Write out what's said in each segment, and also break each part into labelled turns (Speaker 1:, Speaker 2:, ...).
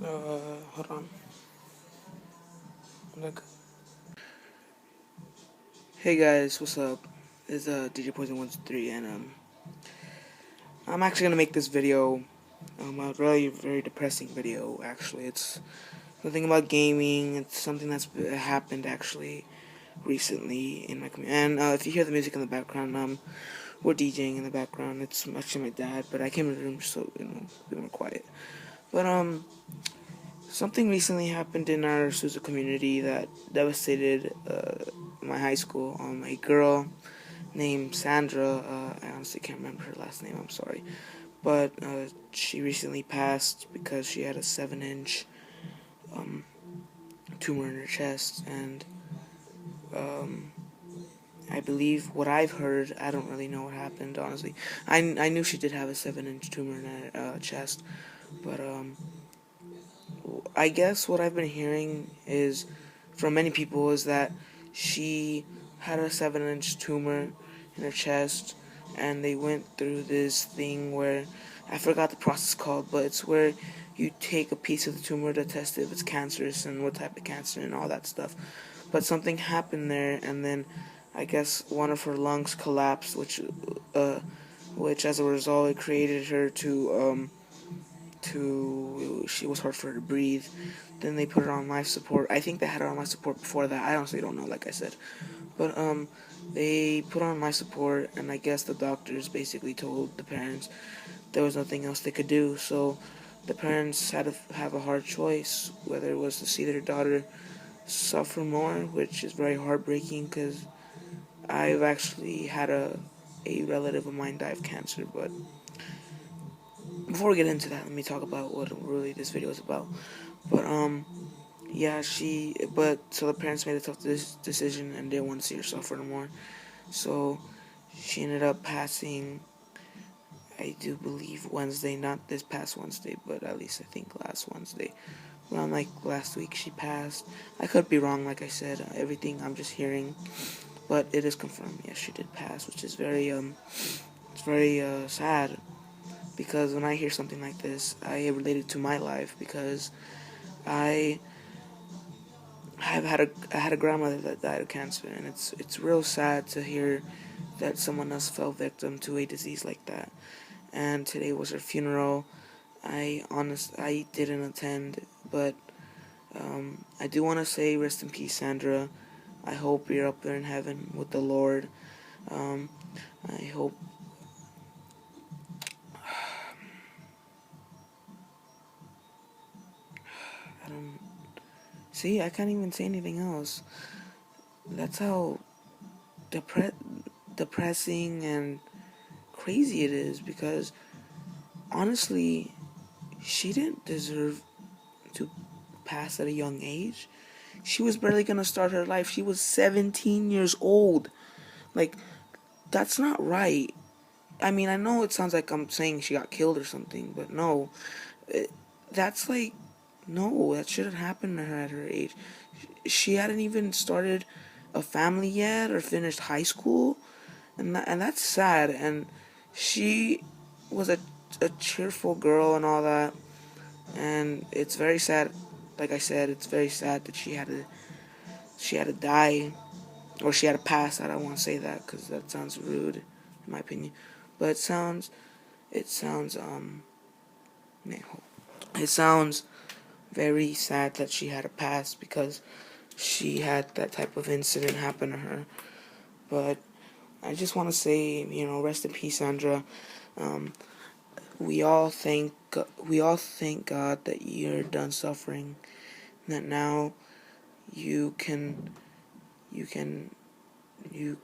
Speaker 1: Hold on. Like, hey guys, what's up? It's DJ Poison 123, and I'm actually gonna make this video, a really very depressing video. Actually, it's nothing about gaming. It's something that's happened actually recently in my community. And if you hear the music in the background, we're DJing in the background. It's actually my dad, but I came in the room so a bit more quiet. But something recently happened in our Sousa community that devastated my high school. A girl named Sandra, I honestly can't remember her last name, I'm sorry. But she recently passed because she had a 7-inch um, tumor in her chest. And um, I believe what I've heard, I don't really know what happened, honestly. I knew she did have a 7-inch tumor in her chest, but I guess what I've been hearing is from many people is that she had a 7-inch tumor in her chest, and they went through this thing where I forgot the process called, but it's where you take a piece of the tumor to test if it's cancerous and what type of cancer and all that stuff. But something happened there, and then I guess one of her lungs collapsed, which as a result it created her to she was hard for her to breathe. Then they put her on life support. I think they had her on life support before that. I honestly don't know, like I said. But they put her on life support, and I guess the doctors basically told the parents there was nothing else they could do. So the parents had to have a hard choice whether it was to see their daughter suffer more, which is very heartbreaking because I've actually had a relative of mine die of cancer. But before we get into that, let me talk about what really this video is about. But yeah, so the parents made a tough decision and didn't want to see her suffer no more. So she ended up passing, I do believe, Wednesday, not this past Wednesday, but at least I think last Wednesday. Around like last week she passed. I could be wrong, like I said, everything I'm just hearing, but it is confirmed. Yes, she did pass, which is it's very sad because when I hear something like this, I relate it to my life because I I had a grandmother that died of cancer, and it's real sad to hear that someone else fell victim to a disease like that. And today was her funeral. I didn't attend, but I do want to say rest in peace, Sandra. I hope you're up there in heaven with the Lord. Um, I hope. I don't see. I can't even say anything else. That's how depre- depressing and crazy it is because honestly, she didn't deserve to pass at a young age. She was barely gonna start her life. She was 17 years old. Like, that's not right. I mean, I know it sounds like I'm saying she got killed or something, but no. It, that's like, no, that shouldn't happen to her at her age. She hadn't even started a family yet or finished high school, and that's sad. And she was a cheerful girl and all that, and it's very sad. Like I said, it's very sad that she had to die or she had to pass. I don't want to say that because that sounds rude, in my opinion. But it sounds it sounds very sad that she had to pass because she had that type of incident happen to her. But I just want to say, rest in peace, Sandra. Um, we all thank God that you're done suffering, that now you can you can you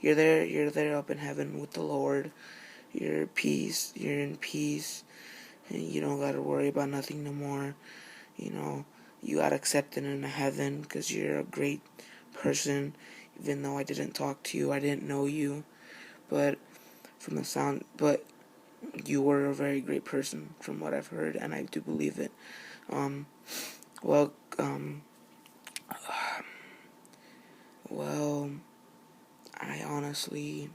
Speaker 1: you're there up in heaven with the Lord. You're at peace. You're in peace, and you don't gotta worry about nothing no more. You know, you got accepted into heaven because you're a great person. Even though I didn't talk to you, I didn't know you, but but you were a very great person from what I've heard, and I do believe it. Um, well, um, well, I honestly,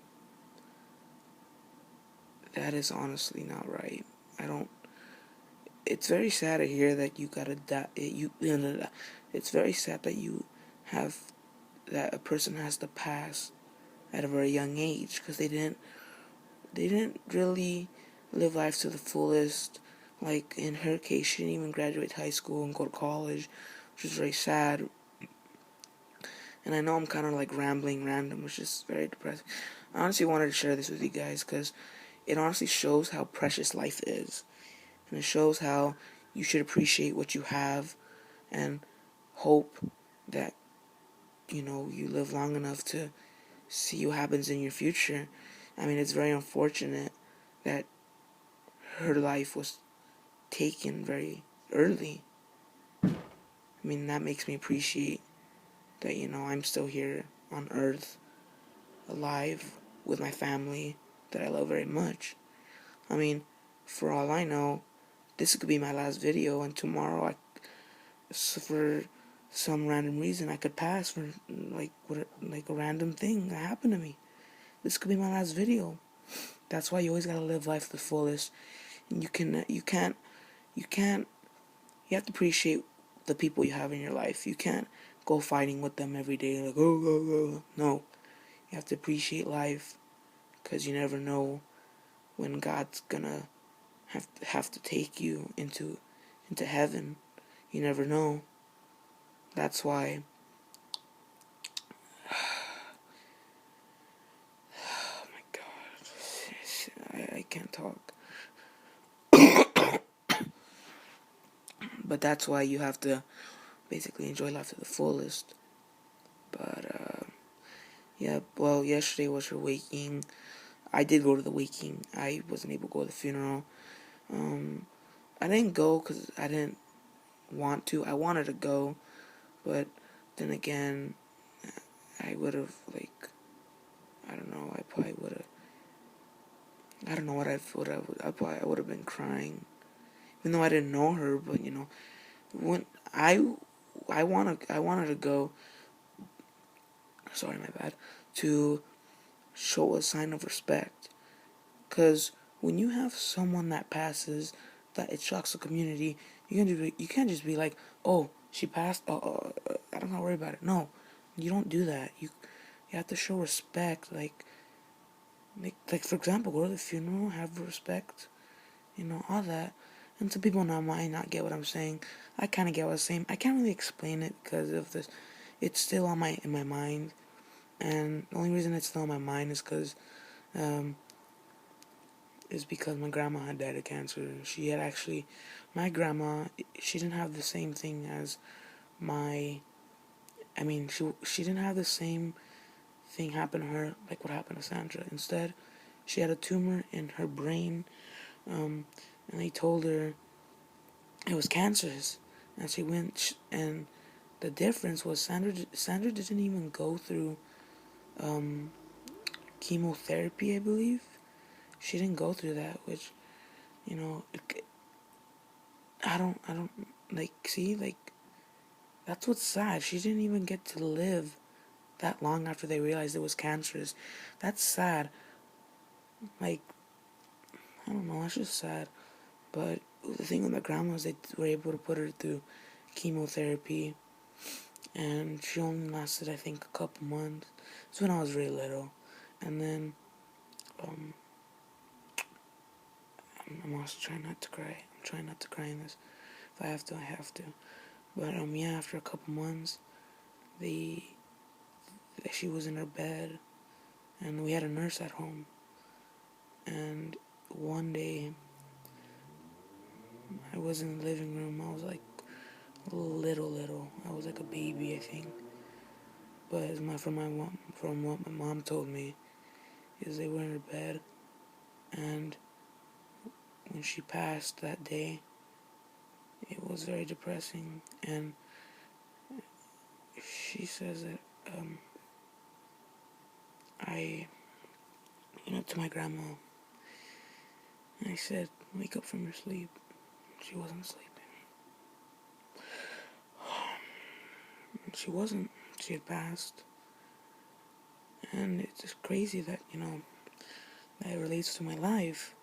Speaker 1: that is honestly not right. I don't. it's very sad to hear that you gotta die. It's very sad that you have that a person has to pass at a very young age because they didn't really live life to the fullest. Like in her case, she didn't even graduate high school and go to college, which is very sad. And I know I'm kind of like rambling random, which is very depressing. I honestly wanted to share this with you guys because it honestly shows how precious life is. And it shows how you should appreciate what you have and hope that, you live long enough to see what happens in your future. I mean, it's very unfortunate that her life was taken very early. I mean, that makes me appreciate that, I'm still here on Earth, alive, with my family that I love very much. I mean, for all I know, this could be my last video, and tomorrow, for some random reason, I could pass for like a random thing that happened to me. This could be my last video. That's why you always gotta live life to the fullest. And you have to appreciate the people you have in your life. You can't go fighting with them every day like, oh, oh, oh. No, you have to appreciate life because you never know when God's gonna have to take you into heaven. You never know. That's why. Oh my God, I can't talk. But that's why you have to basically enjoy life to the fullest. But yeah. Well, yesterday was her waking. I did go to the waking. I wasn't able to go to the funeral. Um, I didn't go because I didn't want to. I wanted to go, but then again, I would have I don't know. I probably would have. I don't know I would have been crying, even though I didn't know her. But when I wanted to go. Sorry, my bad. To show a sign of respect, because when you have someone that passes, that it shocks the community. You can't just be like, oh, she passed. I don't gotta worry about it. No, you don't do that. You have to show respect. Like for example, go to the funeral, have respect. All that. And some people now might not get what I'm saying. I kind of get what I'm saying. I can't really explain it because of this. It's still in my mind, and the only reason it's still in my mind um, is because my grandma had died of cancer. She had actually, my grandma, she didn't have the same thing as my. I mean, she didn't have the same thing happen to her like what happened to Sandra. Instead, she had a tumor in her brain, and they told her it was cancerous, and she went. And the difference was Sandra didn't even go through chemotherapy. I believe she didn't go through that, which you know, I don't see that's what's sad. She didn't even get to live that long after they realized it was cancerous. That's sad. Like I don't know, that's just sad. But the thing with my grandma is they were able to put her through chemotherapy, and she only lasted I think a couple months. It's when I was really little, and then um, I'm also trying not to cry. I'm trying not to cry in this. If I have to, I have to. But yeah, after a couple months, the she was in her bed, and we had a nurse at home. And one day, I was in the living room. I was like little. I was like a baby, I think. But from what my mom told me, is they were in her bed, and when she passed that day, it was very depressing. And she says that I, to my grandma, I said, "Wake up from your sleep." She wasn't sleeping. She wasn't. She had passed. And it's just crazy that, that relates to my life.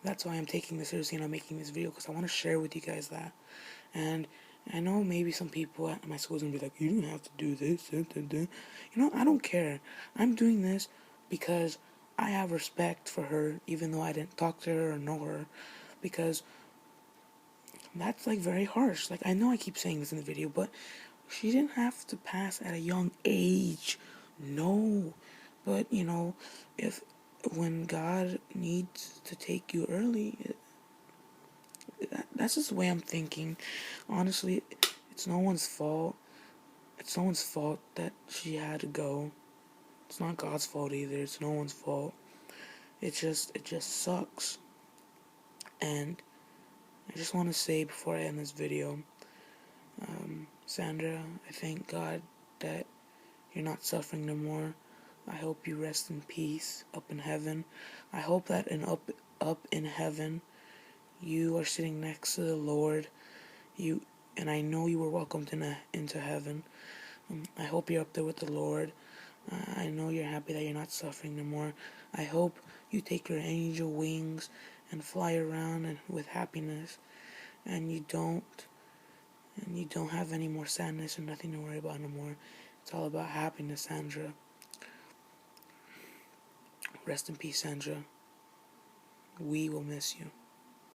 Speaker 1: That's why I'm taking this seriously and I'm making this video, because I want to share with you guys that. And I know maybe some people at my school is going to be like, you don't have to do this. I don't care. I'm doing this because I have respect for her, even though I didn't talk to her or know her, because that's like very harsh. Like, I know I keep saying this in the video, but she didn't have to pass at a young age. No. But, if when God needs to take you early, that's just the way I'm thinking. Honestly, it's no one's fault. It's no one's fault that she had to go. It's not God's fault either. It's no one's fault. It just sucks. And I just want to say before I end this video, Sandra, I thank God that you're not suffering no more. I hope you rest in peace up in heaven. I hope that up in heaven you are sitting next to the Lord. You and I know you were welcomed into heaven. I hope you're up there with the Lord. I know you're happy that you're not suffering no more. I hope you take your angel wings and fly around and with happiness, and you don't have any more sadness and nothing to worry about no more. It's all about happiness, Sandra. Rest in peace, Sandra. We will miss you.